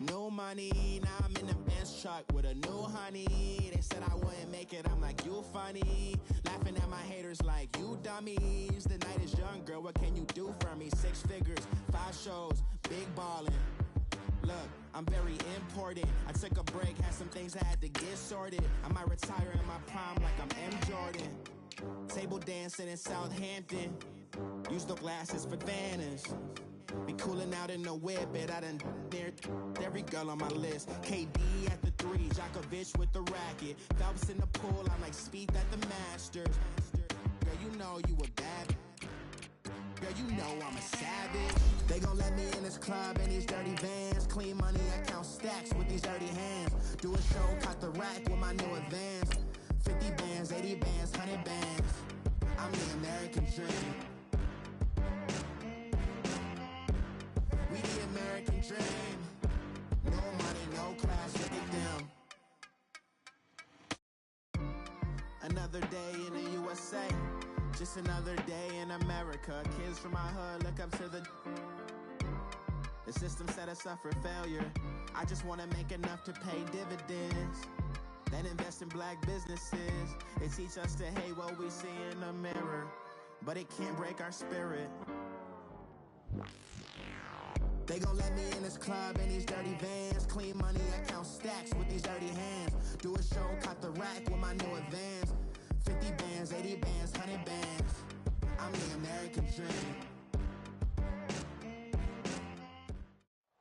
No money, now I'm in the Benz truck with a new honey. They said I wouldn't make it, I'm like, you funny. Laughing at my haters like, you dummies. The night is young, girl, what can you do for me? 6 figures, 5 shows, big ballin'. Look, I'm very important. I took a break, had some things I had to get sorted. I might retire in my prime like I'm M. Jordan. Table dancing in Southampton. Use the glasses for Vannas. Be cooling out in the whip, but I done near every girl on my list. KD at the 3, Djokovic with the racket. Phelps in the pool, I'm like Spieth at the Masters. Girl, you know you a bad. Girl, you know I'm a savage. They gon' let me in this club in these dirty vans. Clean money, I count stacks with these dirty hands. Do a show, cut the rack with my new advance. 50 bands, 80 bands, 100 bands. I'm the American dream. We the American dream. No money, no class, look at them. Another day in the USA. Just another day in America. Kids from my hood look up to the system set us up for failure. I just want to make enough to pay dividends. Then invest in black businesses. They teach us to hate what we see in the mirror, but it can't break our spirit. They gon' let me in this club in these dirty vans. Clean money, I count stacks with these dirty hands. Do a show, cut the rack with my new advance. 50 bands, 80 bands, 100 bands. I'm the American dream.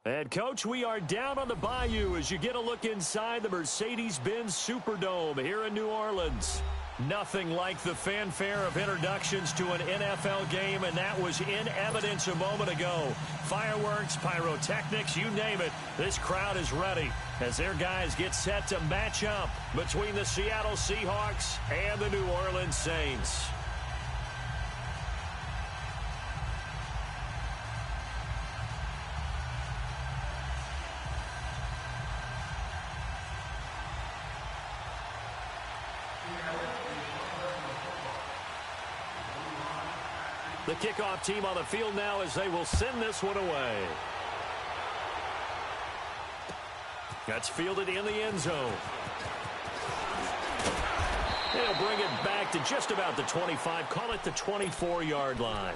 And, Coach, we are down on the bayou as you get a look inside the Mercedes-Benz Superdome here in New Orleans. Nothing like the fanfare of introductions to an NFL game, and that was in evidence a moment ago. Fireworks, pyrotechnics, you name it. This crowd is ready as their guys get set to match up between the Seattle Seahawks and the New Orleans Saints. The kickoff team on the field now as they will send this one away. That's fielded in the end zone. They'll bring it back to just about the 25, call it the 24-yard line.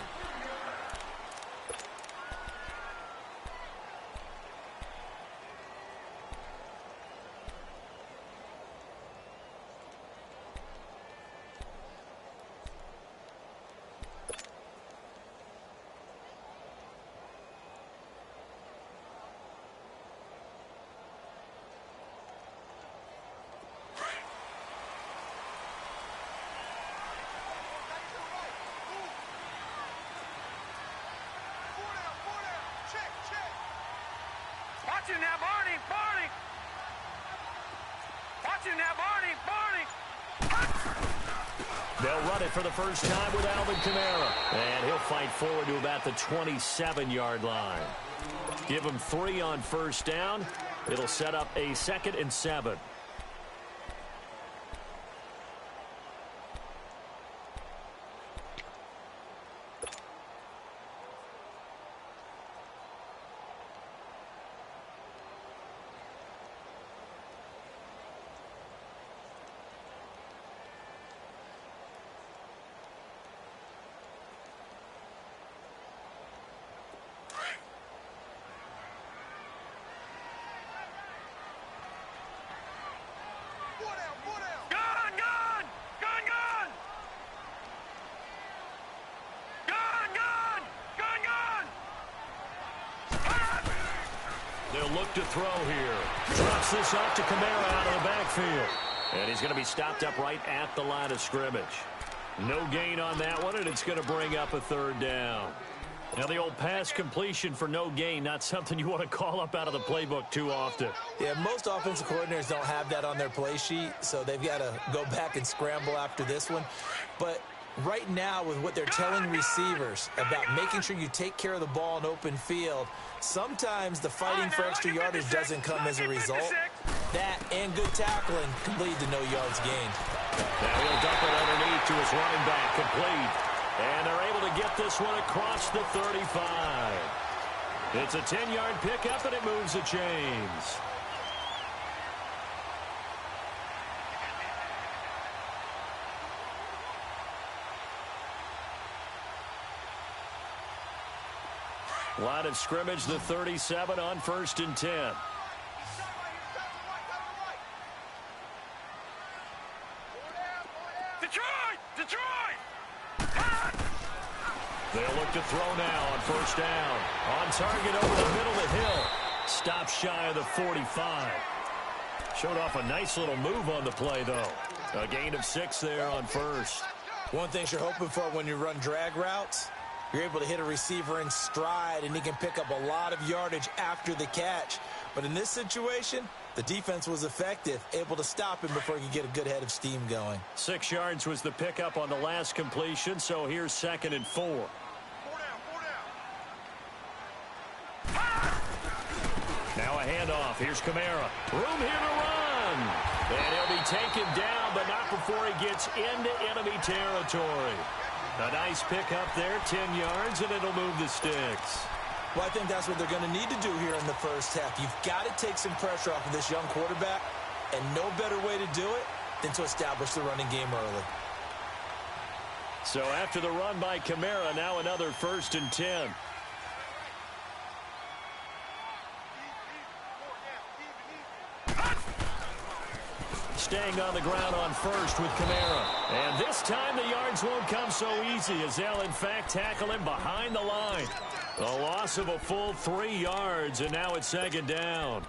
Watching now, Barney. Watching now, Barney. They'll run it for the first time with Alvin Kamara. And he'll fight forward to about the 27-yard line. Give him 3 on first down. It'll set up a 2nd and 7. They'll look to throw here. Drops this off to Kamara out of the backfield. And he's going to be stopped up right at the line of scrimmage. No gain on that one, and it's going to bring up a 3rd down. Now, the old pass completion for no gain, not something you want to call up out of the playbook too often. Yeah, most offensive coordinators don't have that on their play sheet, so they've got to go back and scramble after this one. But right now, with what they're telling receivers about making sure you take care of the ball in open field, sometimes the fighting for extra yardage doesn't come as a result. That and good tackling can lead to no yards gained. Now he'll dump it underneath to his running back, complete. And they're able to get this one across the 35. It's a 10-yard pickup, and it moves the chains. Line of scrimmage, the 37 on 1st and 10. They'll look to throw now on 1st down. On target over the middle of Hill. Stop shy of the 45. Showed off a nice little move on the play, though. A gain of 6 there on 1st. One thing you're hoping for when you run drag routes, you're able to hit a receiver in stride, and he can pick up a lot of yardage after the catch. But in this situation, the defense was effective, able to stop him before he could get a good head of steam going. 6 yards was the pickup on the last completion, so here's 2nd and 4. Now a handoff. Here's Kamara. Room here to run. And he'll be taken down, but not before he gets into enemy territory. A nice pickup there, 10 yards, and it'll move the sticks. Well, I think that's what they're going to need to do here in the first half. You've got to take some pressure off of this young quarterback, and no better way to do it than to establish the running game early. So after the run by Kamara, now another 1st and 10. Staying on the ground on 1st with Kamara. And this time the yards won't come so easy as they'll, in fact, tackle him behind the line. A loss of a full 3 yards, and now it's 2nd down.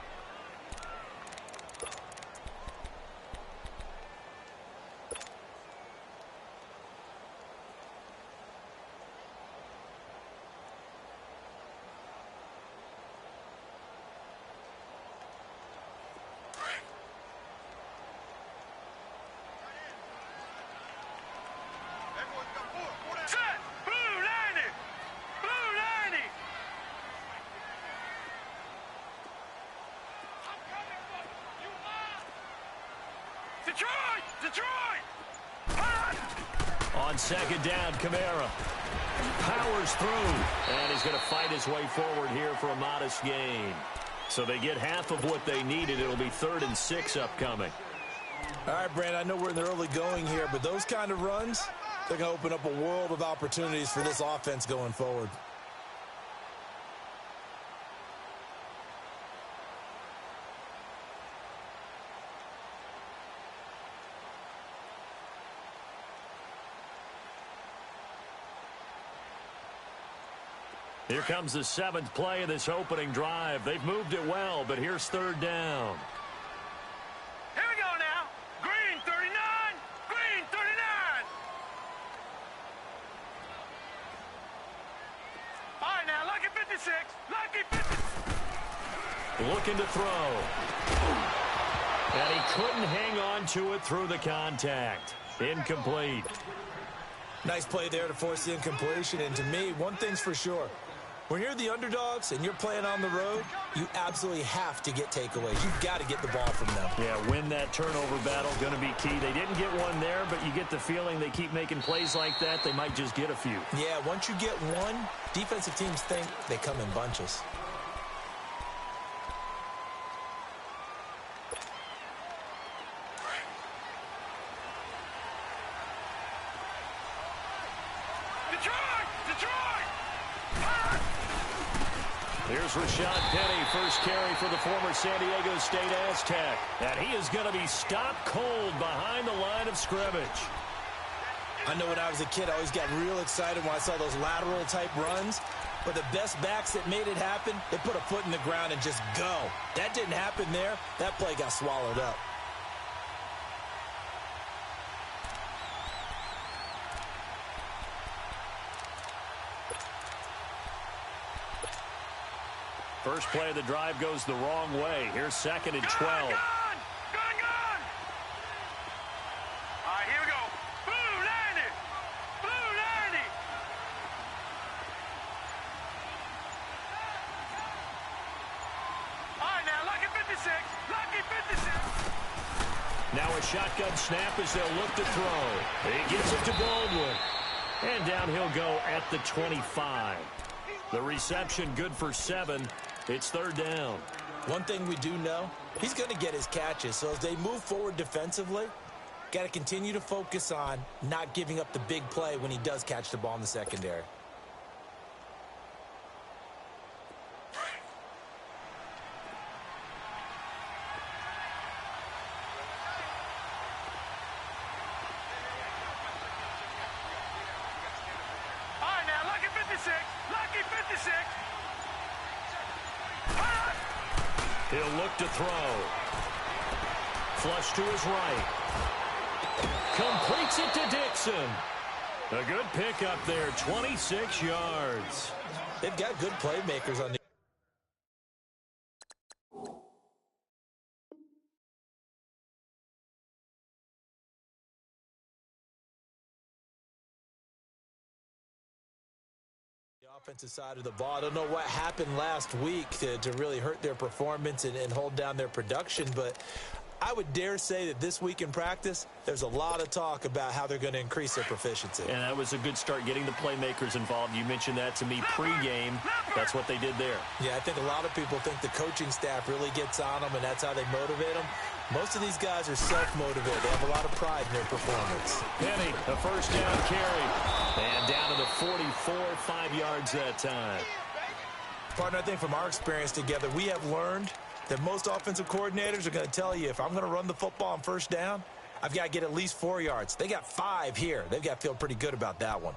On 2nd down, Kamara powers through, and he's going to fight his way forward here for a modest gain. So they get half of what they needed. It'll be 3rd and 6 upcoming. All right, Brandon, I know we're in the early going here, but those kind of runs, they're going to open up a world of opportunities for this offense going forward. Here comes the 7th play of this opening drive. They've moved it well, but here's 3rd down. Here we go now. Green 39. Green 39. All right now, lucky 56. Lucky 56. Looking to throw. And he couldn't hang on to it through the contact. Incomplete. Nice play there to force the incompletion. And to me, one thing's for sure. When you're the underdogs and you're playing on the road, you absolutely have to get takeaways. You've got to get the ball from them. Yeah, win that turnover battle, going to be key. They didn't get one there, but you get the feeling they keep making plays like that, they might just get a few. Yeah, once you get one, defensive teams think they come in bunches. Here's Rashad Penny, first carry for the former San Diego State Aztec. And he is going to be stopped cold behind the line of scrimmage. I know when I was a kid, I always got real excited when I saw those lateral-type runs. But the best backs that made it happen, they put a foot in the ground and just go. That didn't happen there. That play got swallowed up. First play of the drive goes the wrong way. Here's 2nd and 12. Gone! All right, here we go. Blue 90! Blue 90! All right, now, lucky 56. Lucky 56. Now a shotgun snap as they'll look to throw. He gives it to Baldwin. And down he'll go at the 25. The reception good for 7. It's third down. One thing we do know, he's going to get his catches. So as they move forward defensively, got to continue to focus on not giving up the big play when he does catch the ball in the secondary. All right, now, lucky 56. Lucky 56. He'll look to throw. Flush to his right. Completes it to Dixon. A good pickup there, 26 yards. They've got good playmakers on the offensive side of the ball. I don't know what happened last week to really hurt their performance and hold down their production, but I would dare say that this week in practice, there's a lot of talk about how they're going to increase their proficiency. And that was a good start, getting the playmakers involved. You mentioned that to me pregame. That's what they did there. Yeah, I think a lot of people think the coaching staff really gets on them, and that's how they motivate them. Most of these guys are self-motivated. They have a lot of pride in their performance. Penny, a first down carry. And down to the 44, 5 yards that time. Partner, I think from our experience together, we have learned that most offensive coordinators are going to tell you, if I'm going to run the football on first down, I've got to get at least 4 yards. They got 5 here. They've got to feel pretty good about that one.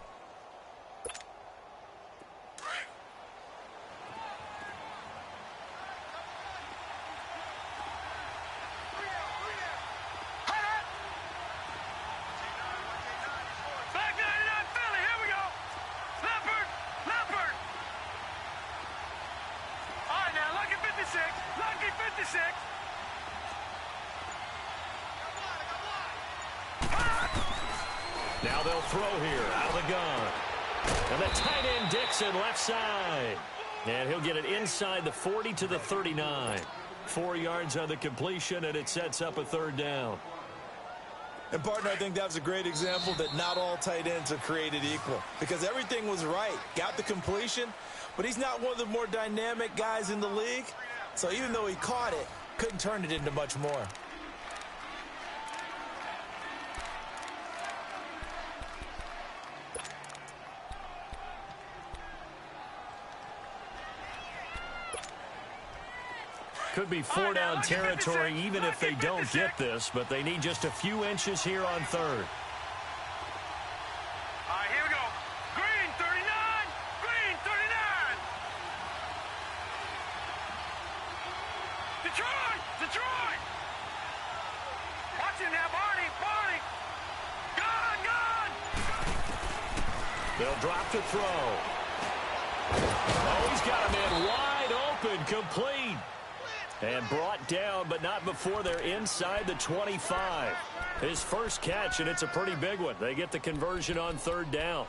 Back 99 Philly. Here we go. Leopard. Leopard. All right, now, lucky 56. Lucky 56. Now they'll throw here out of the gun. And the tight end Dixon left side. And he'll get it inside the 40 to the 39. 4 yards on the completion, and it sets up a third down. And, partner, I think that's a great example that not all tight ends are created equal, because everything was right. Got the completion, but he's not one of the more dynamic guys in the league. So even though he caught it, couldn't turn it into much more. Could be 4-down territory even if they don't get this, but they need just a few inches here on third. All right, here we go. Green 39. Green 39. Detroit. Detroit. Watch him now, Barney. Barney. Gone. Gone. They'll drop to throw. Oh, he's got him in wide open, complete. And brought down, but not before they're inside the 25. His first catch, and it's a pretty big one. They get the conversion on third down.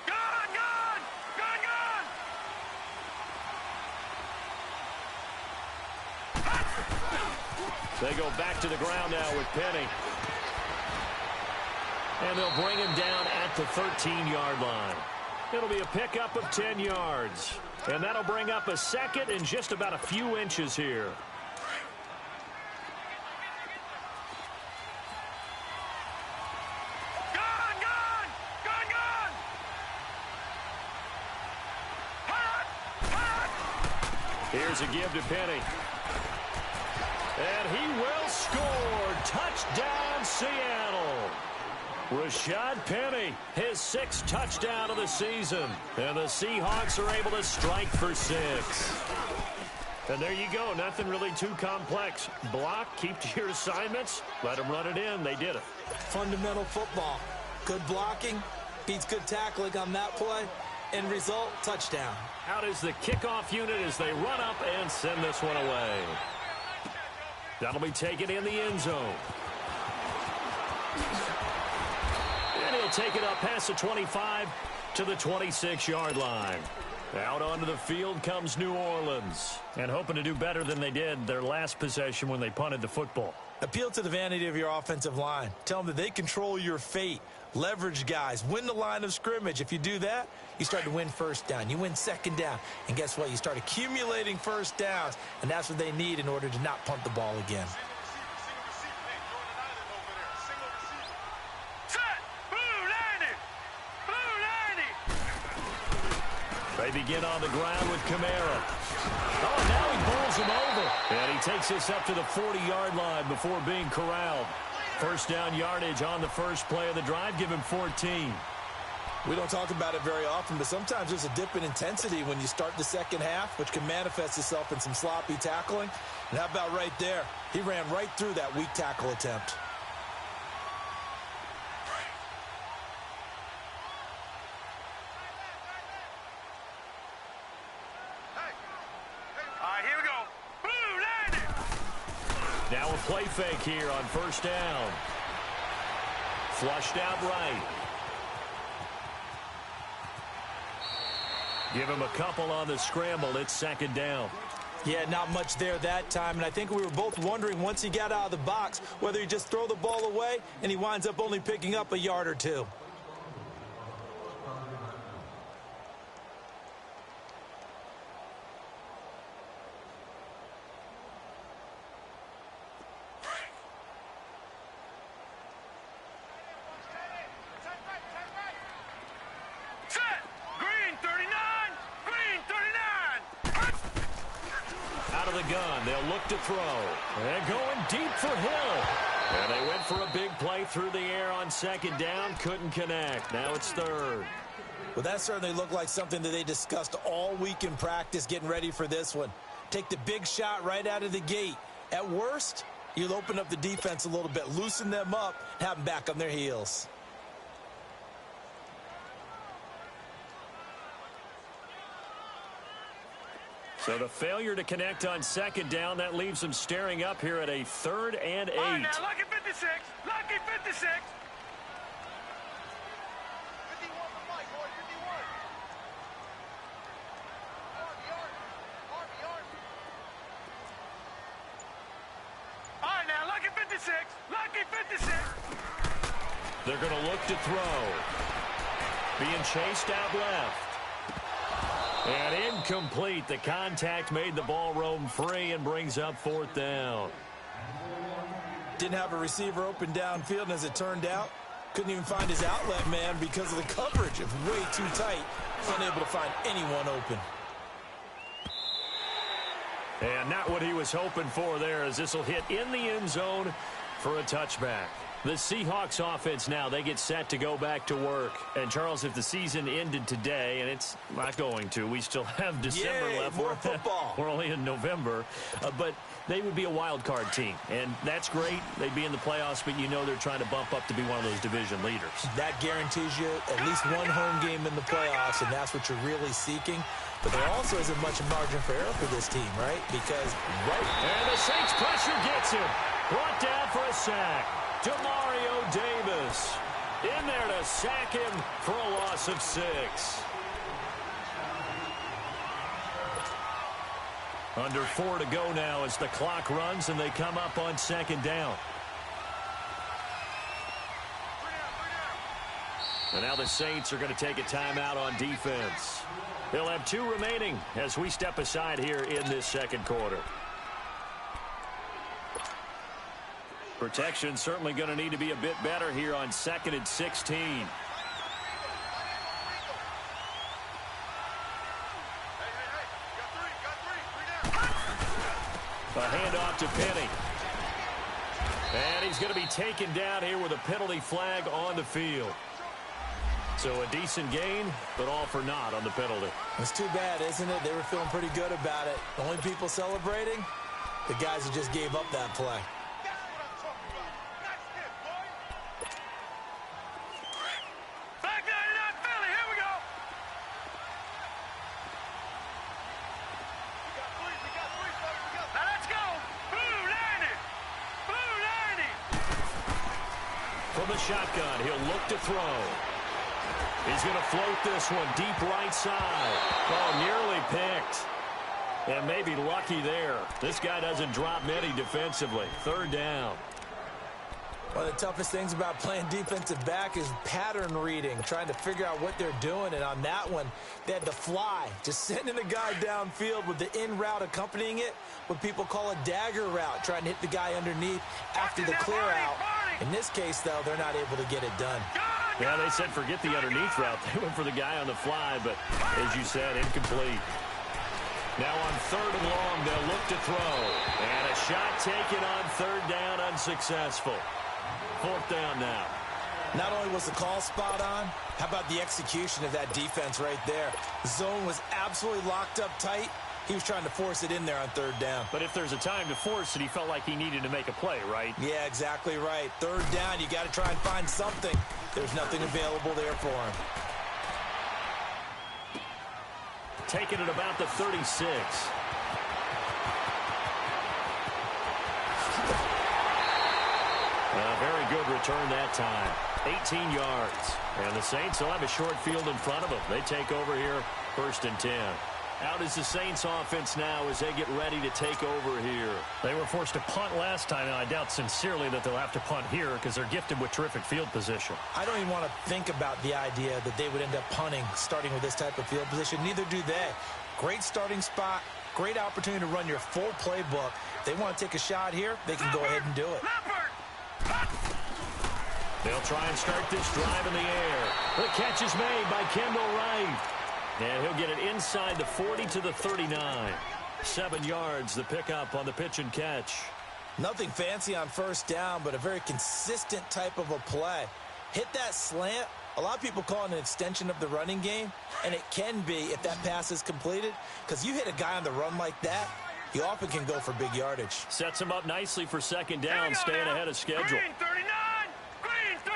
Gone. Gone. Gone. Gone. They go back to the ground now with Penny. And they'll bring him down at the 13-yard line. It'll be a pickup of 10 yards. And that'll bring up a second and just about a few inches here. Gone. Gone. Gone. Gone. Hot. Here's a give to Penny. And he will score. Touchdown, Seattle. Rashad Penny, his 6th touchdown of the season. And the Seahawks are able to strike for 6. And there you go. Nothing really too complex. Block, keep to your assignments, let them run it in. They did it. Fundamental football. Good blocking, beats good tackling on that play. End result, touchdown. Out is the kickoff unit as they run up and send this one away. That'll be taken in the end zone. And he'll take it up past the 25 to the 26-yard line. Out onto the field comes New Orleans. And hoping to do better than they did their last possession when they punted the football. Appeal to the vanity of your offensive line. Tell them that they control your fate. leverage guys, win the line of scrimmage. If you do that, you start to win first down. You win second down. And guess what? You start accumulating first downs, and that's what they need in order to not punt the ball again. They begin on the ground with Kamara. Oh, now he bowls him over. And he takes this up to the 40-yard line before being corralled. First down yardage on the first play of the drive. Give him 14. We don't talk about it very often, but sometimes there's a dip in intensity when you start the second half, which can manifest itself in some sloppy tackling. And how about right there? He ran right through that weak tackle attempt. Now a play fake here on first down. Flushed out right. Give him a couple on the scramble. It's second down. Yeah, not much there that time, and I think we were both wondering once he got out of the box whether he just throw the ball away and he winds up only picking up a yard or two. To throw. And going deep for Hill. And they went for a big play through the air on second down. Couldn't connect. Now it's third. Well, that certainly looked like something that they discussed all week in practice getting ready for this one. Take the big shot right out of the gate. At worst, you'll open up the defense a little bit, loosen them up, have them back on their heels. So the failure to connect on second down, that leaves them staring up here at a 3rd and 8. All right, now, lucky 56. Lucky 56. 51 for Mike, boy, 51. All right, now, lucky 56. Lucky 56. They're going to look to throw. Being chased out left. And incomplete. The contact made the ball roam free and brings up 4th down. Didn't have a receiver open downfield, and as it turned out, couldn't even find his outlet man because of the coverage. It was way too tight. Unable to find anyone open. And not what he was hoping for there, as this will hit in the end zone for a touchback. The Seahawks offense now, they get set to go back to work. And, Charles, if the season ended today, and it's not going to, we still have December left. More football. We're only in November. But they would be a wild card team. And that's great. They'd be in the playoffs, but you know they're trying to bump up to be one of those division leaders. That guarantees you at least one home game in the playoffs, and that's what you're really seeking. But there also isn't much margin for error for this team, right? Because And the Saints pressure gets him. Brought down for a sack. Demario Davis in there to sack him for a loss of 6. Under 4 to go now as the clock runs and they come up on second down. And now the Saints are going to take a timeout on defense. They'll have 2 remaining as we step aside here in this second quarter. Protection certainly going to need to be a bit better here on 2nd and 16. A handoff to Penny. And he's going to be taken down here with a penalty flag on the field. So a decent gain, but all for naught on the penalty. It's too bad, isn't it? They were feeling pretty good about it. The only people celebrating, the guys who just gave up that play. From the shotgun, he'll look to throw. He's going to float this one deep right side. Oh, nearly picked. And maybe lucky there. This guy doesn't drop many defensively. 3rd down. One of the toughest things about playing defensive back is pattern reading, trying to figure out what they're doing. And on that one, they had to fly, just sending a guy downfield with the in route accompanying it, what people call a dagger route, trying to hit the guy underneath after the clear out. In this case, though, they're not able to get it done. Yeah, they said forget the underneath route. They went for the guy on the fly, but as you said, incomplete. Now on 3rd and long, they'll look to throw. And a shot taken on 3rd down, unsuccessful. 4th down now. Not only was the call spot on, how about the execution of that defense right there? The zone was absolutely locked up tight. He was trying to force it in there on 3rd down. But if there's a time to force it, he felt like he needed to make a play, right? Yeah, exactly right. 3rd down, you got to try and find something. There's nothing available there for him. Taken at about the 36. A very good return that time. 18 yards. And the Saints will have a short field in front of them. They take over here, 1st and 10. Out is the Saints offense now as they get ready to take over here. They were forced to punt last time, and I doubt sincerely that they'll have to punt here because they're gifted with terrific field position. I don't even want to think about the idea that they would end up punting starting with this type of field position. Neither do they. Great starting spot, great opportunity to run your full playbook. They want to take a shot here, they can go ahead and do it. They'll try and start this drive in the air. The catch is made by Kendall Wright. And he'll get it inside the 40 to the 39. 7 yards, the pickup on the pitch and catch. Nothing fancy on 1st down, but a very consistent type of a play. Hit that slant. A lot of people call it an extension of the running game, and it can be if that pass is completed, because you hit a guy on the run like that, he often can go for big yardage. Sets him up nicely for 2nd down, staying ahead of schedule. Green 39! Green 39!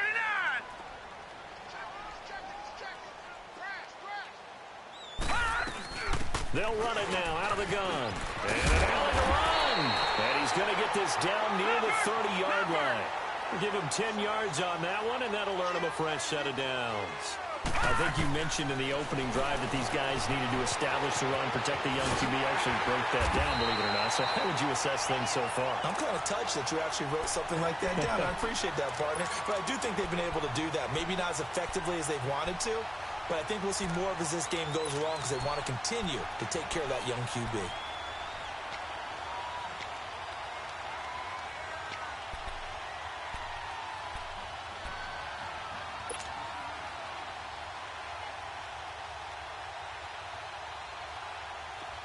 They'll run it now out of the gun. And an alley to run. And he's going to get this down near the 30-yard line. Give him 10 yards on that one, and that'll earn him a fresh set of downs. I think you mentioned in the opening drive that these guys needed to establish the run, protect the young QB, actually break that down, believe it or not. So how would you assess things so far? I'm kind of touched that you actually wrote something like that down. I appreciate that, partner. But I do think they've been able to do that. Maybe not as effectively as they've wanted to, but I think we'll see more of as this game goes along because they want to continue to take care of that young QB.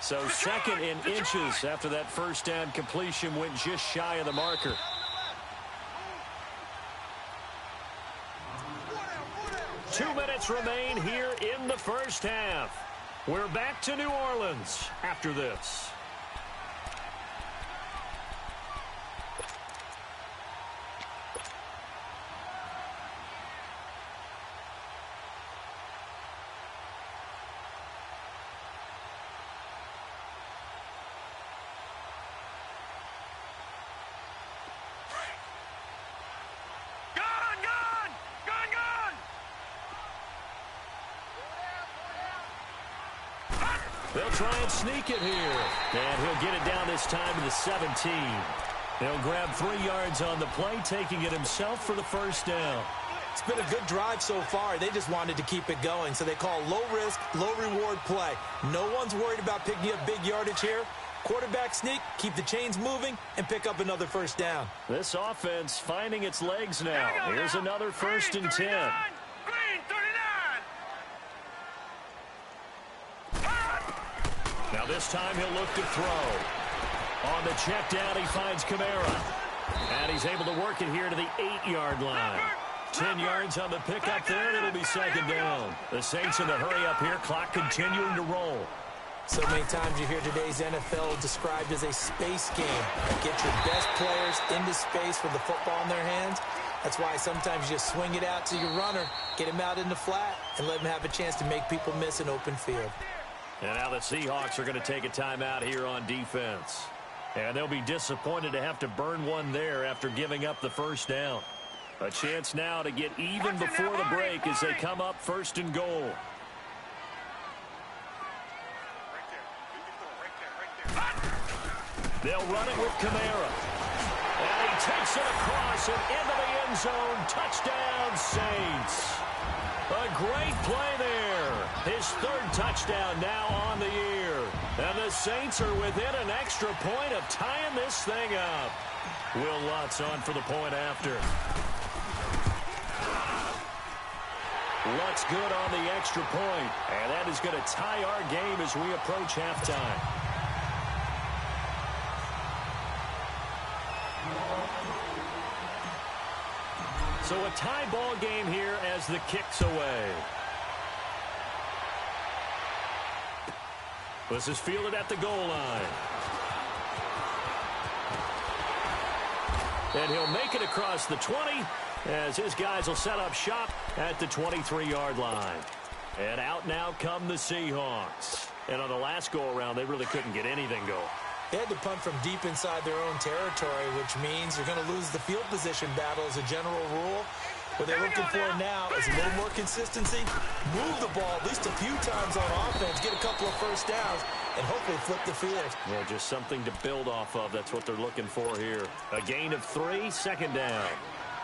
So 2nd and inches after that 1st down completion went just shy of the marker. Two minutes remain here in the 1st half. We're back to New Orleans after this. They'll try and sneak it here. And he'll get it down this time to the 17. He'll grab 3 yards on the play, taking it himself for the 1st down. It's been a good drive so far. They just wanted to keep it going, so they call low-risk, low-reward play. No one's worried about picking up big yardage here. Quarterback sneak, keep the chains moving, and pick up another 1st down. This offense finding its legs now. Here's another 1st and 10. Now this time he'll look to throw. On the check down, he finds Kamara. And he's able to work it here to the 8-yard line. 10 yards on the pickup there, and it'll be 2nd down. The Saints in the hurry up here, clock continuing to roll. So many times you hear today's NFL described as a space game. Get your best players into space with the football in their hands. That's why sometimes you just swing it out to your runner, get him out in the flat, and let him have a chance to make people miss an open field. And now the Seahawks are going to take a timeout here on defense. And they'll be disappointed to have to burn one there after giving up the 1st down. A chance now to get even before the break as they come up 1st and goal. They'll run it with Kamara. And he takes it across and into the end zone. Touchdown, Saints. A great play there. His third touchdown now on the year. And the Saints are within an extra point of tying this thing up. Will Lutz on for the point after. Lutz good on the extra point. And that is going to tie our game as we approach halftime. So a tie ball game here as the kick's away. This is fielded at the goal line. And he'll make it across the 20 as his guys will set up shop at the 23-yard line. And out now come the Seahawks. And on the last go-around, they really couldn't get anything going. They had to punt from deep inside their own territory, which means you're going to lose the field position battle as a general rule. What they're looking for now is a little more consistency, move the ball at least a few times on offense, get a couple of first downs, and hopefully flip the field. Yeah, just something to build off of. That's what they're looking for here. A gain of 3, second down.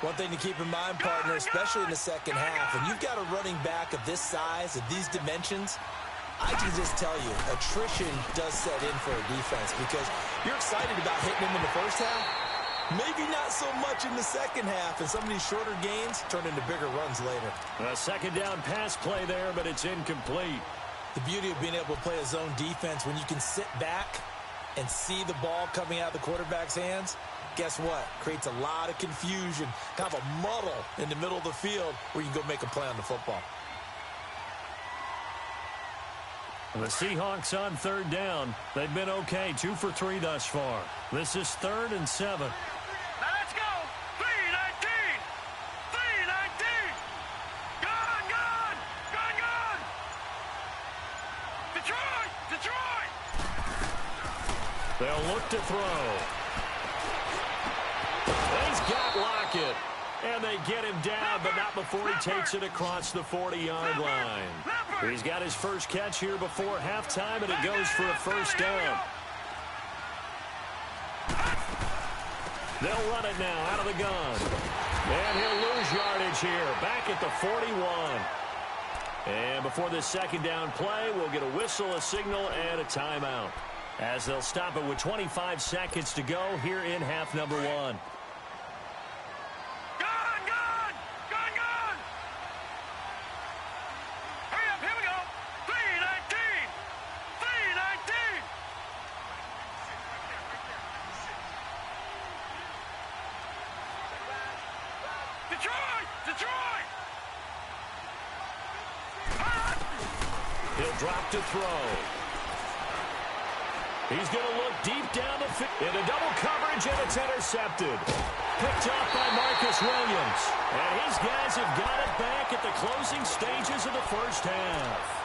One thing to keep in mind, partner, especially in the second half, when you've got a running back of this size, of these dimensions, I can just tell you, attrition does set in for a defense because you're excited about hitting him in the first half. Maybe not so much in the second half, and some of these shorter gains turn into bigger runs later. A second down pass play there, but it's incomplete. The beauty of being able to play a zone defense when you can sit back and see the ball coming out of the quarterback's hands, guess what? Creates a lot of confusion, kind of a muddle in the middle of the field where you can go make a play on the football. The Seahawks on third down. They've been okay, 2 for 3 thus far. This is 3rd and 7. Now let's go. 3-19. 3-19. Gone. Detroit. They'll look to throw. He's got Lockett. And they get him down, but not before he takes it across the 40-yard line. He's got his first catch here before halftime, and it goes for a first down. They'll run it now out of the gun. And he'll lose yardage here, back at the 41. And before this second down play, we'll get a whistle, a signal, and a timeout. As they'll stop it with 25 seconds to go here in half number 1. Detroit! He'll drop to throw. He's going to look deep down the field. Into double coverage, and it's intercepted. Picked up by Marcus Williams. And his guys have got it back at the closing stages of the first half.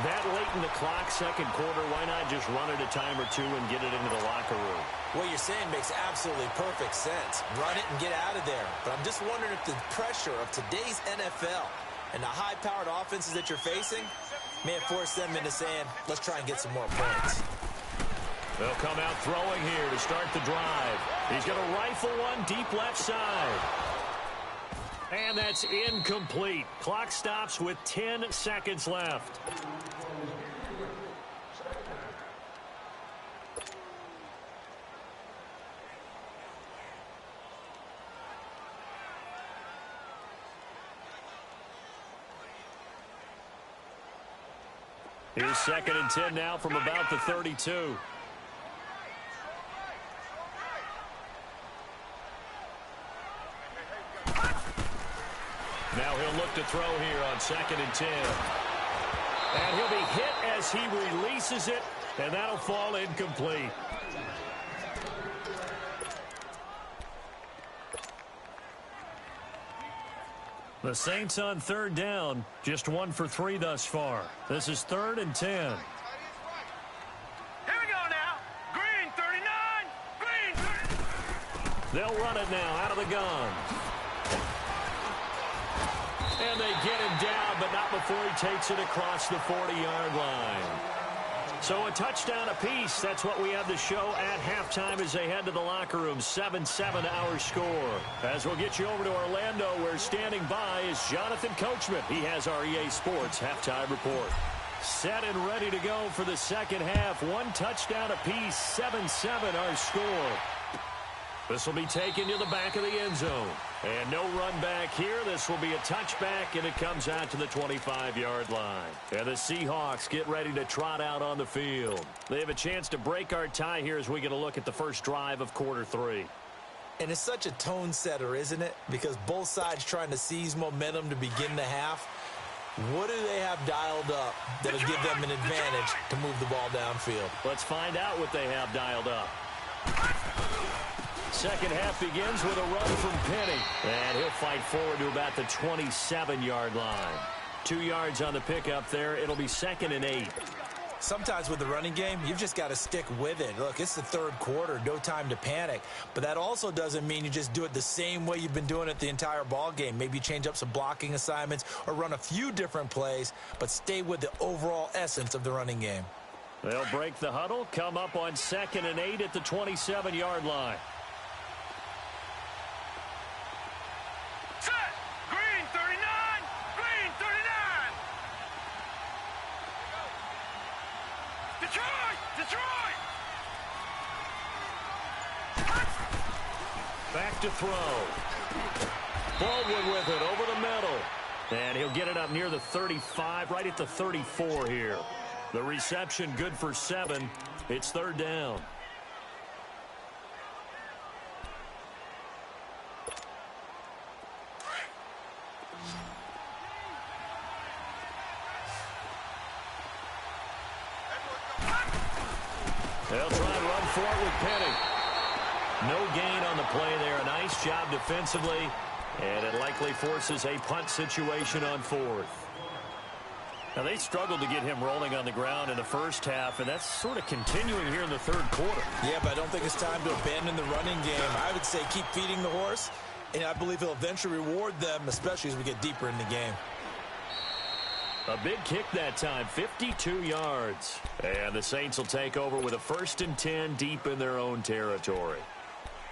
That late in the clock, second quarter, why not just run it a time or two and get it into the locker room? What you're saying makes absolutely perfect sense. Run it and get out of there. But I'm just wondering if the pressure of today's NFL and the high-powered offenses that you're facing may have forced them into saying, let's try and get some more points. They'll come out throwing here to start the drive. He's going to rifle one deep left side. And that's incomplete. Clock stops with 10 seconds left. Here's 2nd and 10 now from about the 32. Now he'll look to throw here on 2nd and 10. And he'll be hit as he releases it, and that'll fall incomplete. The Saints on third down, just 1 for 3 thus far. This is 3rd and 10. Here we go now. Green 39. Green 30. They'll run it now out of the gun. And they get him down, but not before he takes it across the 40-yard line. So a touchdown apiece. That's what we have to show at halftime as they head to the locker room. 7-7 our score. As we'll get you over to Orlando, where standing by is Jonathan Coachman. He has our EA Sports halftime report. Set and ready to go for the second half. One touchdown apiece. 7-7 our score. This will be taken to the back of the end zone. And no run back here. This will be a touchback, and it comes out to the 25-yard line. And the Seahawks get ready to trot out on the field. They have a chance to break our tie here as we get a look at the first drive of quarter 3. And it's such a tone setter, isn't it? Because both sides trying to seize momentum to begin the half. What do they have dialed up that'll give them an advantage to move the ball downfield? Let's find out what they have dialed up. Second half begins with a run from Penny. And he'll fight forward to about the 27-yard line. 2 yards on the pickup there. It'll be 2nd and 8. Sometimes with the running game, you've just got to stick with it. Look, it's the third quarter, no time to panic. But that also doesn't mean you just do it the same way you've been doing it the entire ball game. Maybe change up some blocking assignments or run a few different plays, but stay with the overall essence of the running game. They'll break the huddle, come up on 2nd and 8 at the 27-yard line. Set. Green 39. Green 39. Detroit. Detroit. Back to throw. Baldwin with it over the middle. And he'll get it up near the 35, right at the 34 here. The reception good for 7. It's 3rd down. They'll try and run for it with Penny. No gain on the play there. A nice job defensively. And it likely forces a punt situation on 4th. Now, they struggled to get him rolling on the ground in the first half, and that's sort of continuing here in the third quarter. Yeah, but I don't think it's time to abandon the running game. I would say keep feeding the horse, and I believe he'll eventually reward them, especially as we get deeper in the game. A big kick that time, 52 yards. And the Saints will take over with a 1st and 10 deep in their own territory.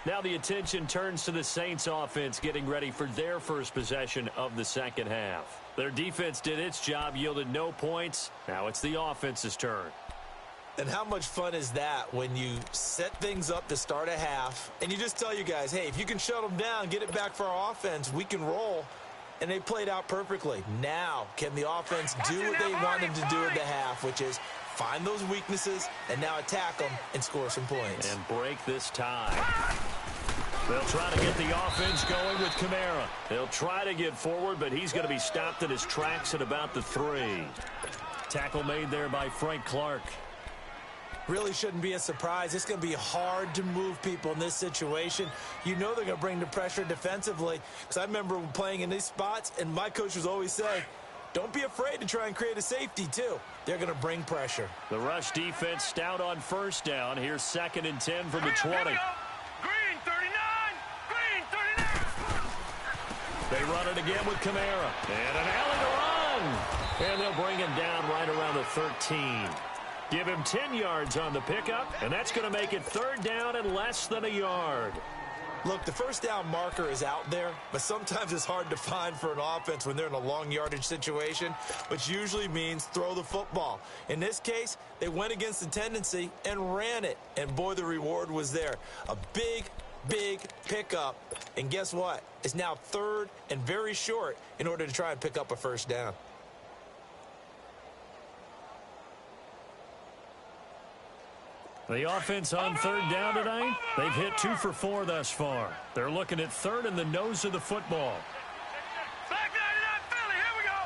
Now the attention turns to the Saints offense getting ready for their first possession of the second half. Their defense did its job, yielded no points. Now it's the offense's turn. And how much fun is that when you set things up to start a half, and you just tell you guys, hey, if you can shut them down, get it back for our offense, we can roll. And they played out perfectly. Now, can the offense do what they wanted to do at the half, which is find those weaknesses and now attack them and score some points. And break this tie. They'll try to get the offense going with Kamara. They'll try to get forward, but he's going to be stopped in his tracks at about the 3. Tackle made there by Frank Clark. Really shouldn't be a surprise. It's going to be hard to move people in this situation. You know they're going to bring the pressure defensively. Because I remember playing in these spots, and my coach was always saying, don't be afraid to try and create a safety, too. They're going to bring pressure. The rush defense stout on 1st down. Here's 2nd and 10 from the 20. Green 39. Green 39. They run it again with Kamara. And an alley to run. And they'll bring him down right around the 13. Give him 10 yards on the pickup, and that's going to make it 3rd down and less than a yard. Look, the 1st down marker is out there, but sometimes it's hard to find for an offense when they're in a long yardage situation, which usually means throw the football. In this case, they went against the tendency and ran it, and boy, the reward was there. A big pickup, and guess what? It's now 3rd and very short in order to try and pick up a 1st down. The offense on 3rd down tonight, they've hit 2 for 4 thus far. They're looking at 3rd in the nose of the football. Back 99 Philly. Here we go.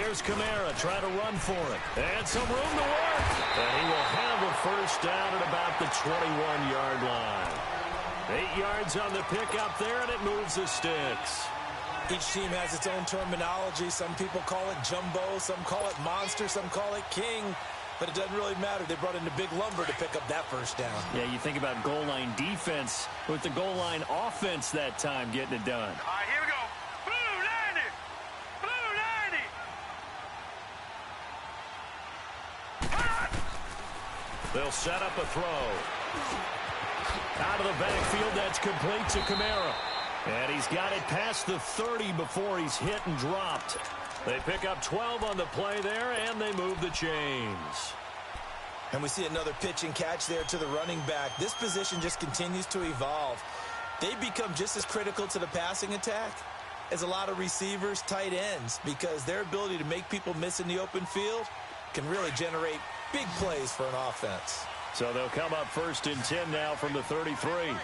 Here's Kamara trying to run for it. And some room to work. And he will have a 1st down at about the 21-yard line. 8 yards on the pickup there, and it moves the sticks. Each team has its own terminology. Some people call it jumbo, some call it monster, some call it king. But it doesn't really matter. They brought in the big lumber to pick up that 1st down. Yeah, you think about goal line defense with the goal line offense that time getting it done. All right, here we go. Blue landed. Blue They'll set up a throw. Out of the backfield, that's complete to Kamara. And he's got it past the 30 before he's hit and dropped. They pick up 12 on the play there, and they move the chains. And we see another pitch and catch there to the running back. This position just continues to evolve. They become just as critical to the passing attack as a lot of receivers, tight ends, because their ability to make people miss in the open field can really generate big plays for an offense. So they'll come up 1st and 10 now from the 33.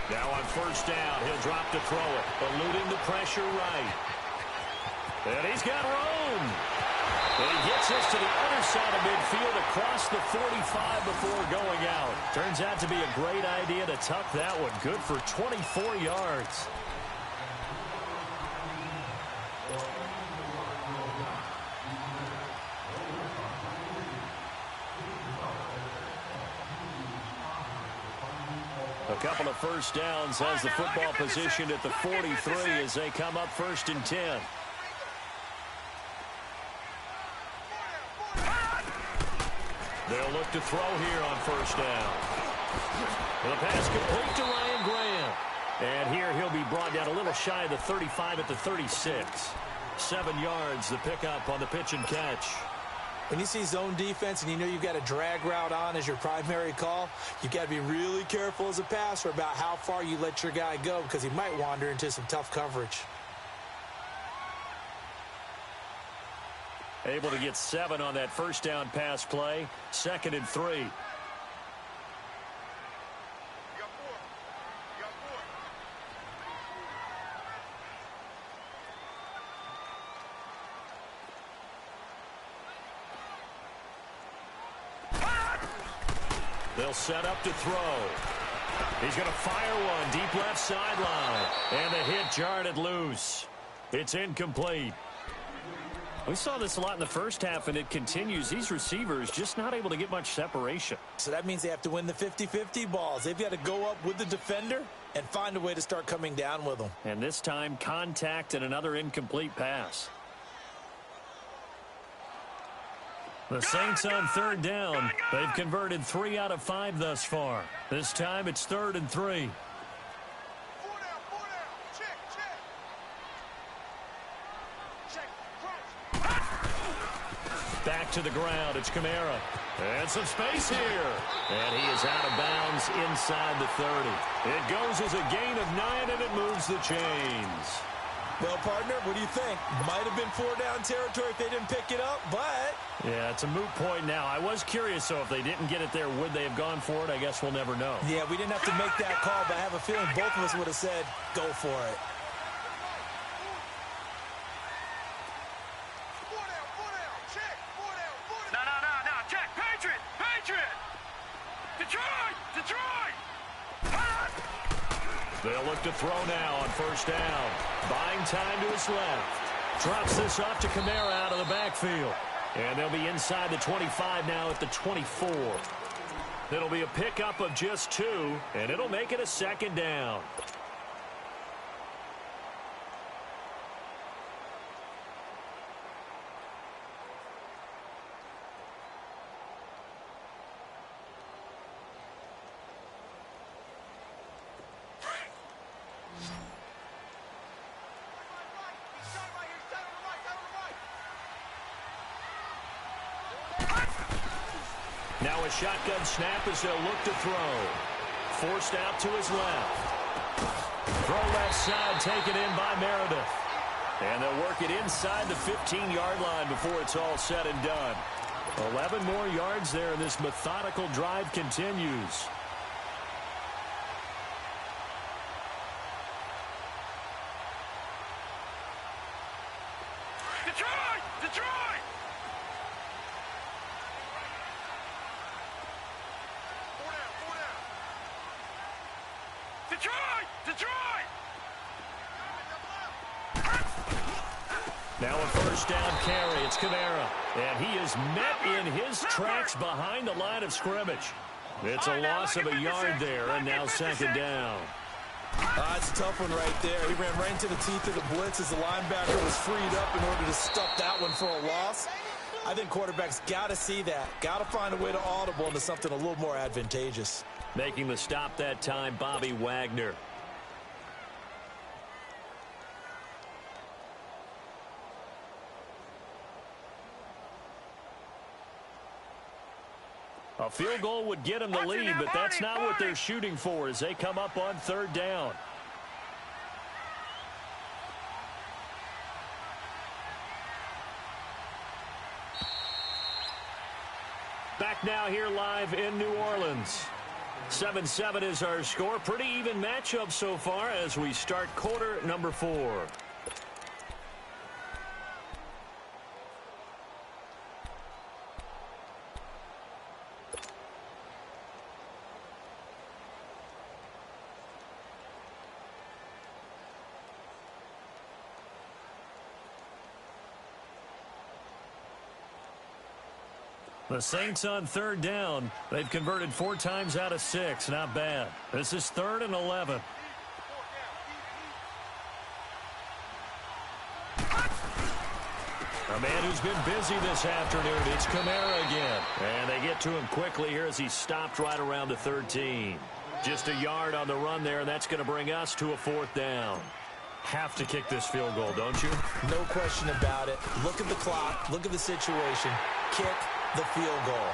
Now on 1st down, he'll drop to throw it, eluding the pressure right. And he's got room. And he gets us to the other side of midfield across the 45 before going out. Turns out to be a great idea to tuck that one. Good for 24 yards. A couple of 1st downs has the football position at the 43 as they come up 1st and 10. They'll look to throw here on 1st down. The pass complete to Ryan Graham. And here he'll be brought down a little shy of the 35 at the 36. 7 yards, the pickup on the pitch and catch. When you see zone defense and you know you've got a drag route on as your primary call, you've got to be really careful as a passer about how far you let your guy go because he might wander into some tough coverage. Able to get 7 on that 1st down pass play. 2nd and 3. They'll set up to throw. He's going to fire one deep left sideline. And the hit jarred it loose. It's incomplete. We saw this a lot in the 1st half, and it continues. These receivers just not able to get much separation. So that means they have to win the 50-50 balls. They've got to go up with the defender and find a way to start coming down with them. And this time, contact and another incomplete pass. The Saints on 3rd down. They've converted 3 out of 5 thus far. This time it's 3rd and 3. Back to the ground. It's Kamara. And some space here. And he is out of bounds inside the 30. It goes as a gain of 9, and it moves the chains. Well, partner, what do you think? Might have been 4-down territory if they didn't pick it up, but... Yeah, it's a moot point now. I was curious, so if they didn't get it there, would they have gone for it? I guess we'll never know. Yeah, we didn't have to make that call, but I have a feeling both of us would have said, go for it. No, check. Patriot! Detroit! They'll look to throw now on 1st down. Buying time to his left. Drops this off to Kamara out of the backfield. And they'll be inside the 25 now at the 24. It'll be a pickup of just 2, and it'll make it a 2nd down. Now a shotgun snap as they'll look to throw. Forced out to his left. Throw left side taken in by Meredith. And they'll work it inside the 15-yard line before it's all said and done. 11 more yards there, and this methodical drive continues. Detroit! Detroit! Now a 1st down carry. It's Kamara. And he is met in his tracks behind the line of scrimmage. It's a loss of a yard there, and now 2nd down. That's a tough one right there. He ran right into the teeth of the blitz as the linebacker was freed up in order to stuff that one for a loss. I think quarterbacks got to see that. Got to find a way to audible into something a little more advantageous. Making the stop that time, Bobby Wagner. A field goal would get them the lead, but that's not what they're shooting for as they come up on third down. Back now here live in New Orleans. 7-7 is our score. Pretty even matchup so far as we start quarter number 4. The Saints on third down. They've converted 4 times out of 6. Not bad. This is 3rd and 11. A man who's been busy this afternoon. It's Kamara again. And they get to him quickly here as he stopped right around the 13. Just a yard on the run there, and that's going to bring us to a 4th down. Have to kick this field goal, don't you? No question about it. Look at the clock. Look at the situation. Kick the field goal.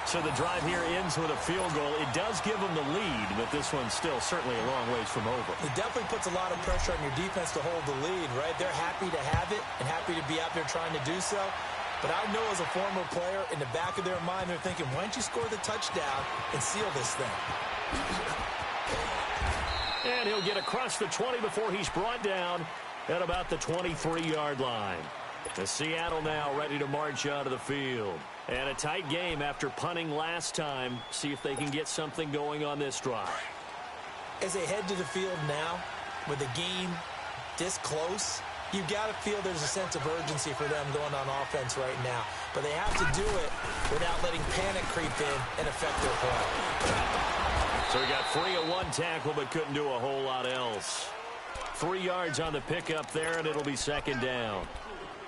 So the drive here ends with a field goal. It does give them the lead, but this one's still certainly a long ways from over. It definitely puts a lot of pressure on your defense to hold the lead, right? They're happy to have it and happy to be out there trying to do so. But I know as a former player, in the back of their mind, they're thinking, why don't you score the touchdown and seal this thing? And he'll get across the 20 before he's brought down at about the 23-yard line. The Seattle now ready to march out of the field. And a tight game after punting last time. See if they can get something going on this drive. As they head to the field now, with the game this close, you've got to feel there's a sense of urgency for them going on offense right now. But they have to do it without letting panic creep in and affect their play. So he got free of one tackle but couldn't do a whole lot else. 3 yards on the pickup there, and it'll be 2nd down.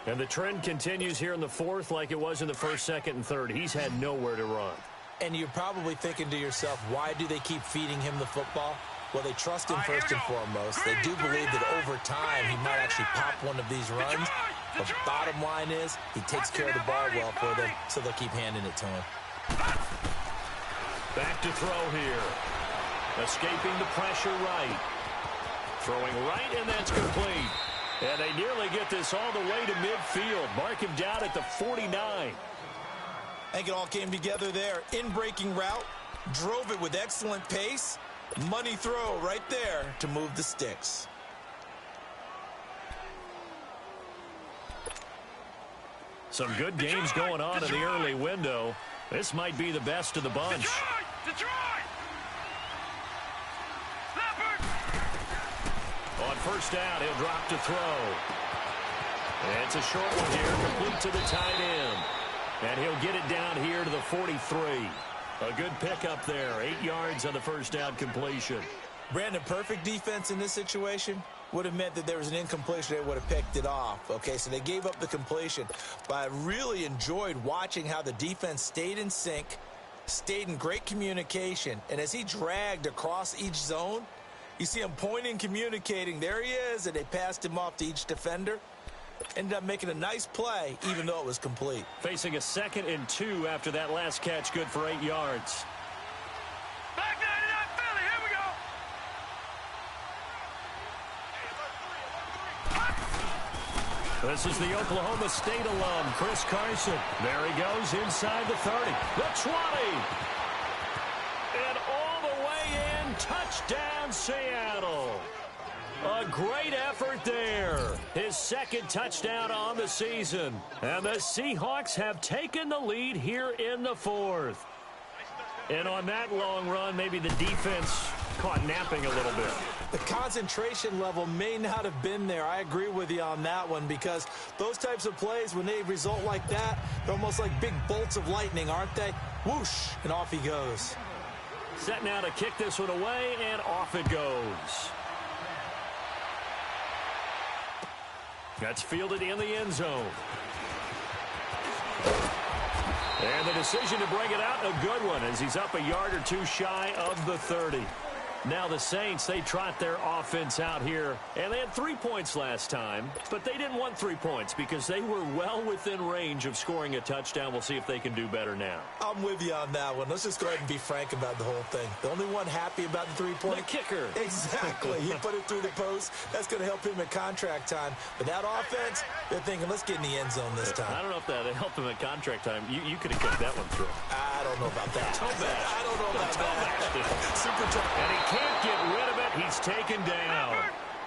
And the trend continues here in the 4th like it was in the 1st, 2nd, and 3rd. He's had nowhere to run. And you're probably thinking to yourself, why do they keep feeding him the football? Well, they trust him first and foremost. They do believe that over time he might actually pop one of these runs. But bottom line is he takes care of the ball well for them, so they'll keep handing it to him. Back to throw here. Escaping the pressure right. Throwing right, and that's complete. And they nearly get this all the way to midfield. Mark him down at the 49. I think it all came together there. In-breaking route, drove it with excellent pace. Money throw right there to move the sticks. Some good games going on in the early window. This might be the best of the bunch. Detroit! On 1st down, he'll drop to throw. It's a short one here, complete to the tight end. And he'll get it down here to the 43. A good pickup there, 8 yards on the 1st down completion. Brandon, perfect defense in this situation would have meant that there was an incompletion. They would have picked it off. Okay, so they gave up the completion. But I really enjoyed watching how the defense stayed in sync, stayed in great communication. And as he dragged across each zone, you see him pointing, communicating. There he is, and they passed him off to each defender. Ended up making a nice play, even though it was complete. Facing a 2nd and 2 after that last catch, good for 8 yards. Back 99 Philly, here we go. This is the Oklahoma State alum, Chris Carson. There he goes inside the 30, the 20. And all the way in, touchdown Seattle. A great effort there. His 2nd touchdown on the season. And the Seahawks have taken the lead here in the 4th. And on that long run, maybe the defense caught napping a little bit. The concentration level may not have been there. I agree with you on that one, because those types of plays, when they result like that, they're almost like big bolts of lightning, aren't they? Whoosh, and off he goes. Set now to kick this one away, and off it goes. That's fielded in the end zone. And the decision to bring it out, a good one, as he's up a yard or two shy of the 30. Now the Saints, they trot their offense out here, and they had 3 points last time, but they didn't want 3 points because they were well within range of scoring a touchdown. We'll see if they can do better now. I'm with you on that one. Let's just go ahead and be frank about the whole thing. The only one happy about the 3-point. The kicker. Exactly. He put it through the post. That's going to help him at contract time. But that offense, they're thinking, let's get in the end zone this time. I don't know if that helped him at contract time. You could have kicked that one through. I don't know about that. I don't know about that. Super tough. And he can't get rid of it. He's taken down.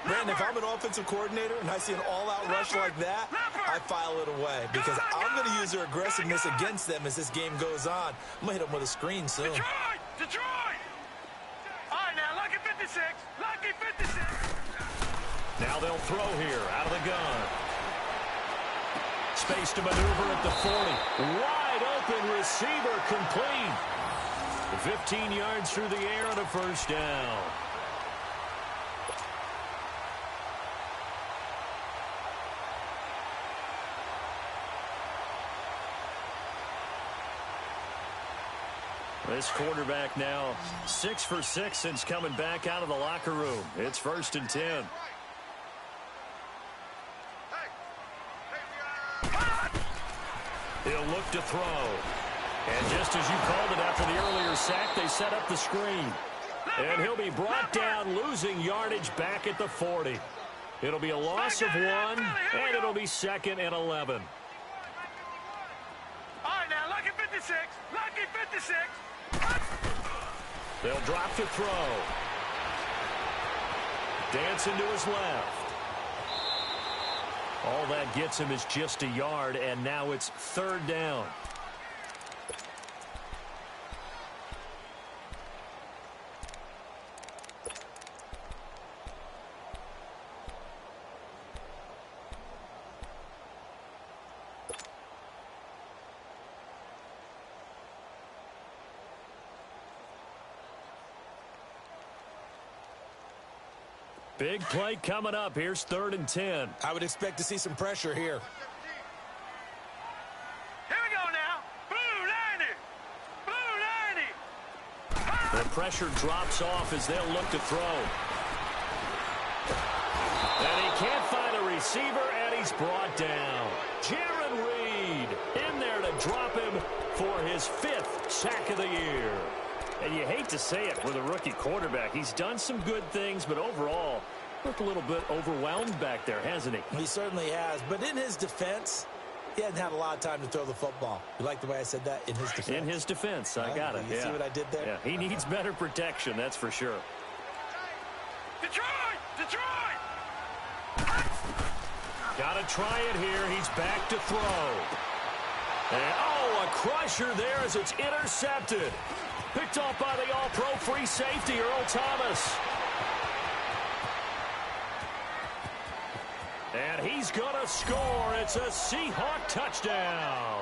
Brandon, if I'm an offensive coordinator and I see an all-out rush like that, I file it away because I'm going to use their aggressiveness against them as this game goes on. I'm going to hit them with a screen soon. Detroit! All right, now, lucky 56. Lucky 56. Now they'll throw here out of the gun. Space to maneuver at the 40. Wide open receiver complete. 15 yards through the air on a first down. This quarterback now 6 for 6 since coming back out of the locker room. It's 1st and 10. He'll look to throw. And just as you called it after the earlier sack, they set up the screen. And he'll be brought down, losing yardage back at the 40. It'll be a loss of 1, and it'll be 2nd and 11. All right, now, lucky 56. Lucky 56. They'll drop to throw. Dancing to his left. All that gets him is just a yard, and now it's 3rd down. Big play coming up. Here's 3rd and 10. I would expect to see some pressure here. Here we go now. Blue 90. Blue 90. The pressure drops off as they'll look to throw. And he can't find a receiver, and he's brought down. Jaron Reed in there to drop him for his 5th sack of the year. And you hate to say it with a rookie quarterback. He's done some good things, but overall, looked a little bit overwhelmed back there, hasn't he? He certainly has. But in his defense, he hasn't had a lot of time to throw the football. You like the way I said that? In his defense. In his defense. I got it. You see what I did there? Yeah, he needs better protection, that's for sure. Detroit! Detroit! Got to try it here. He's back to throw. And, a crusher there as it's intercepted. Picked off by the all-pro free safety, Earl Thomas. And he's going to score. It's a Seahawk touchdown.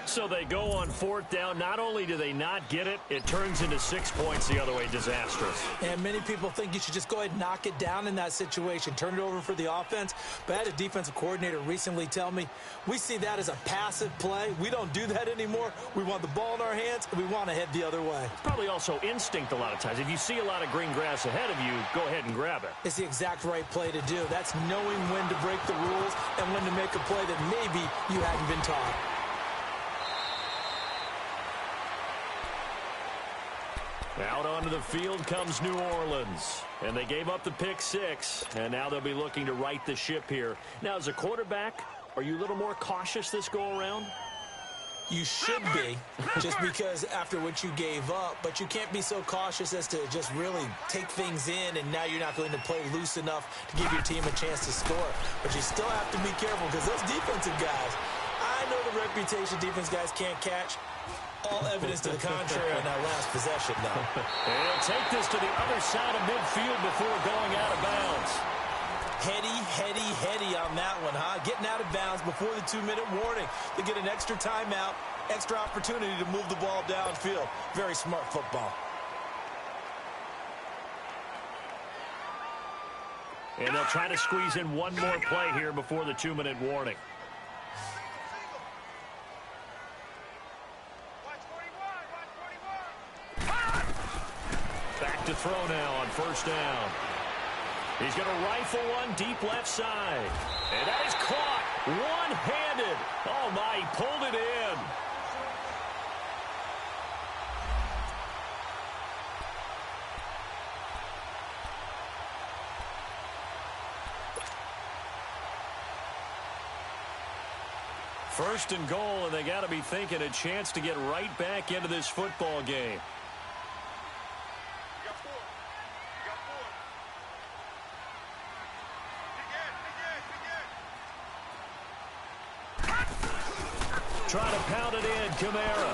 So they go on 4th down. Not only do they not get it, it turns into 6 points the other way. Disastrous. And many people think you should just go ahead and knock it down in that situation. Turn it over for the offense. But I had a defensive coordinator recently tell me, we see that as a passive play. We don't do that anymore. We want the ball in our hands, and we want to head the other way. Probably also instinct a lot of times. If you see a lot of green grass ahead of you, go ahead and grab it. It's the exact right play to do. That's knowing when to break the rules and when to make a play that maybe you hadn't been taught. Out onto the field comes New Orleans. And they gave up the pick 6. And now they'll be looking to right the ship here. Now, as a quarterback, are you a little more cautious this go-around? You should be, just because after what you gave up. But you can't be so cautious as to just really take things in, and now you're not going to play loose enough to give your team a chance to score. But you still have to be careful because those defensive guys, I know the reputation defense guys can't catch. All evidence to the contrary on that last possession, though. And he'll take this to the other side of midfield before going out of bounds. Heady on that one, huh? Getting out of bounds before the 2-minute warning. They get an extra timeout. extra opportunity to move the ball downfield. Very smart football. And they'll try to squeeze in one more play here before the 2-minute warning. Back to throw now on first down. He's going to rifle one deep left side. And that is caught one-handed. Oh, my, he pulled it in. First and goal, and they got to be thinking a chance to get right back into this football game. Trying to pound it in, Kamara.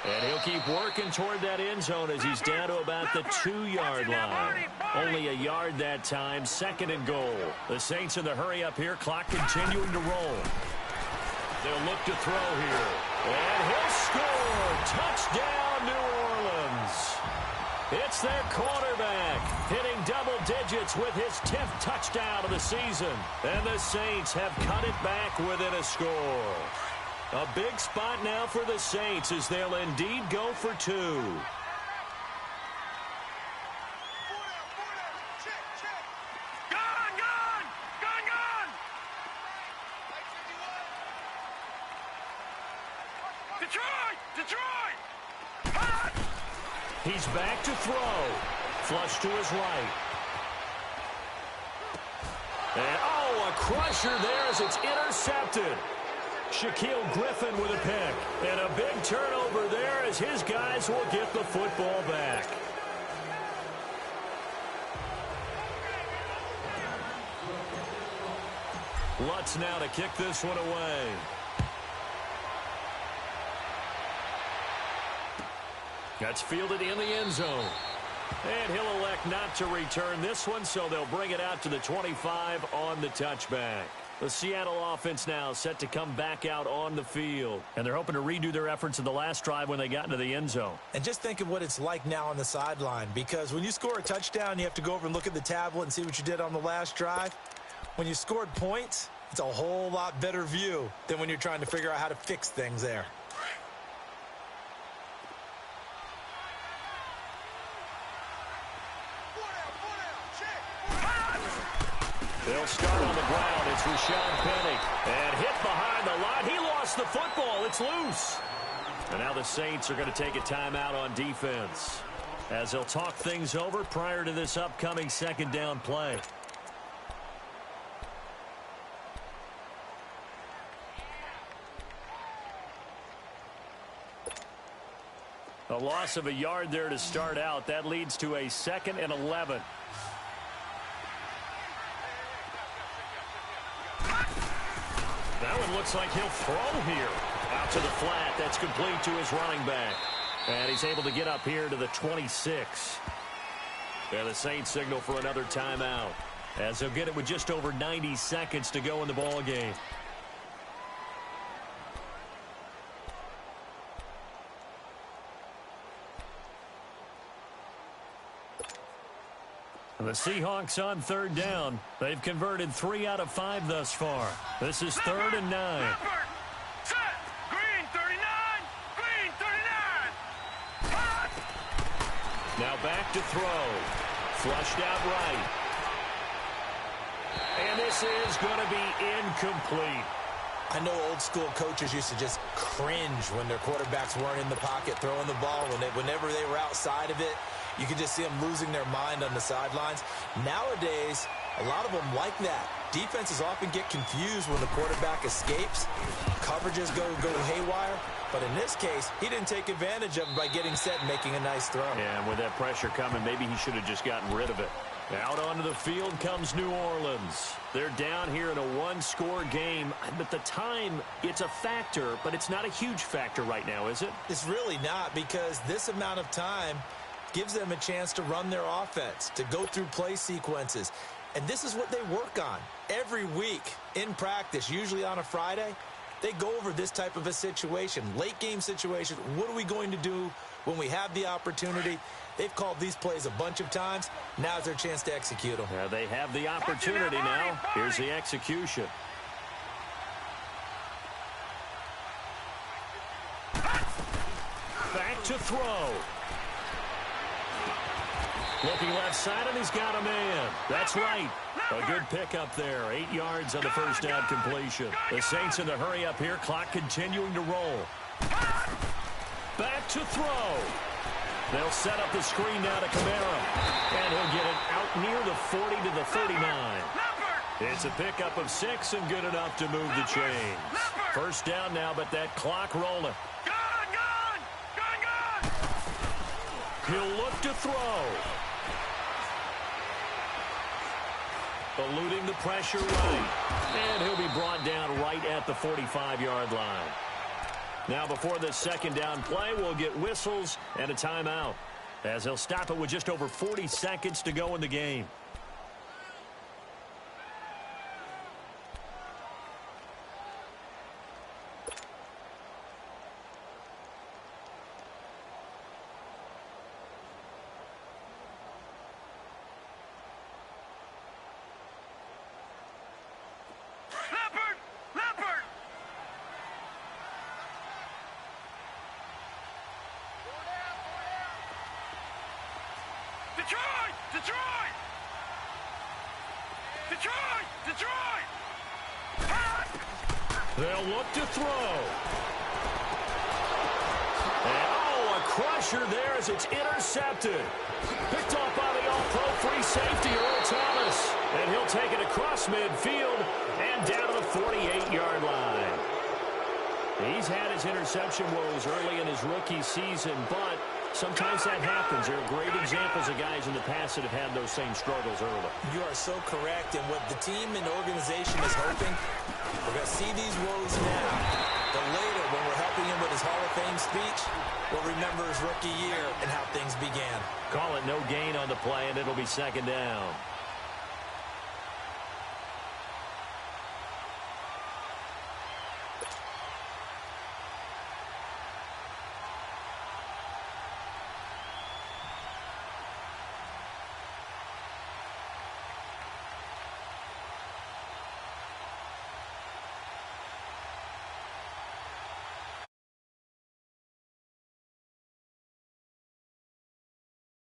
And he'll keep working toward that end zone as he's down to about the 2-yard line. Only a yard that time, second and goal. The Saints in the hurry up here, clock continuing to roll. They'll look to throw here. And he'll score. Touchdown, New Orleans. It's their quarterback hitting double digits with his 10th touchdown of the season. And the Saints have cut it back within a score. A big spot now for the Saints as they'll indeed go for 2. He's back to throw. Flush to his right. And, oh, a crusher there as it's intercepted. Shaquille Griffin with a pick. And a big turnover there as his guys will get the football back. Lutz now to kick this one away. That's fielded in the end zone. And he'll elect not to return this one, so they'll bring it out to the 25 on the touchback. The Seattle offense now set to come back out on the field. And they're hoping to redo their efforts in the last drive when they got into the end zone. And just think of what it's like now on the sideline, because when you score a touchdown, you have to go over and look at the tablet and see what you did on the last drive. When you scored points, it's a whole lot better view than when you're trying to figure out how to fix things there. They'll start on the ground. It's Rashad Penny. And hit behind the line. He lost the football. It's loose. And now the Saints are going to take a timeout on defense as they'll talk things over prior to this upcoming second down play. A loss of a yard there to start out. That leads to a 2nd and 11. That one looks like he'll throw here. Out to the flat. That's complete to his running back. And he's able to get up here to the 26. And the Saints signal for another timeout, as they'll get it with just over 90 seconds to go in the ball game. The Seahawks on third down. They've converted 3 out of 5 thus far. This is 3rd and 9. Set. Green 39. Green 39. Hot. Now back to throw. Flushed out right. And this is going to be incomplete. I know old school coaches used to just cringe when their quarterbacks weren't in the pocket throwing the ball. Whenever they were outside of it, you could just see them losing their mind on the sidelines. Nowadays, a lot of them like that. Defenses often get confused when the quarterback escapes. Coverages go haywire. But in this case, he didn't take advantage of it by getting set and making a nice throw. Yeah, and with that pressure coming, maybe he should have just gotten rid of it. Out onto the field comes New Orleans. They're down here in a one-score game. But the time, it's a factor, but it's not a huge factor right now, is it? It's really not, because this amount of time gives them a chance to run their offense, to go through play sequences. And this is what they work on every week in practice, usually on a Friday. they go over this type of a situation, late game situation. What are we going to do when we have the opportunity? They've called these plays a bunch of times. Now's their chance to execute them. Yeah, they have the opportunity now. Here's the execution. Back to throw. Looking left side, and he's got a man. That's right. A good pickup there. 8 yards on the first down completion. The Saints in the hurry up here. Clock continuing to roll. Back to throw. They'll set up the screen now to Kamara. And he'll get it out near the 40 to the 39. It's a pickup of 6 and good enough to move the chains. First down now, but that clock rolling. He'll look to throw. Eluding the pressure right. And he'll be brought down right at the 45-yard line. Now before this second down play, we'll get whistles and a timeout, as he'll stop it with just over 40 seconds to go in the game. Detroit! They'll look to throw. And, a crusher there as it's intercepted. Picked off by the all-pro free safety, Earl Thomas. And he'll take it across midfield and down to the 48-yard line. He's had his interception woes early in his rookie season, but sometimes that happens. There are great examples of guys in the past that have had those same struggles early. You are so correct. And what the team and organization is hoping, we're going to see these woes now. But later, when we're helping him with his Hall of Fame speech, we'll remember his rookie year and how things began. Call it no gain on the play, and it'll be second down.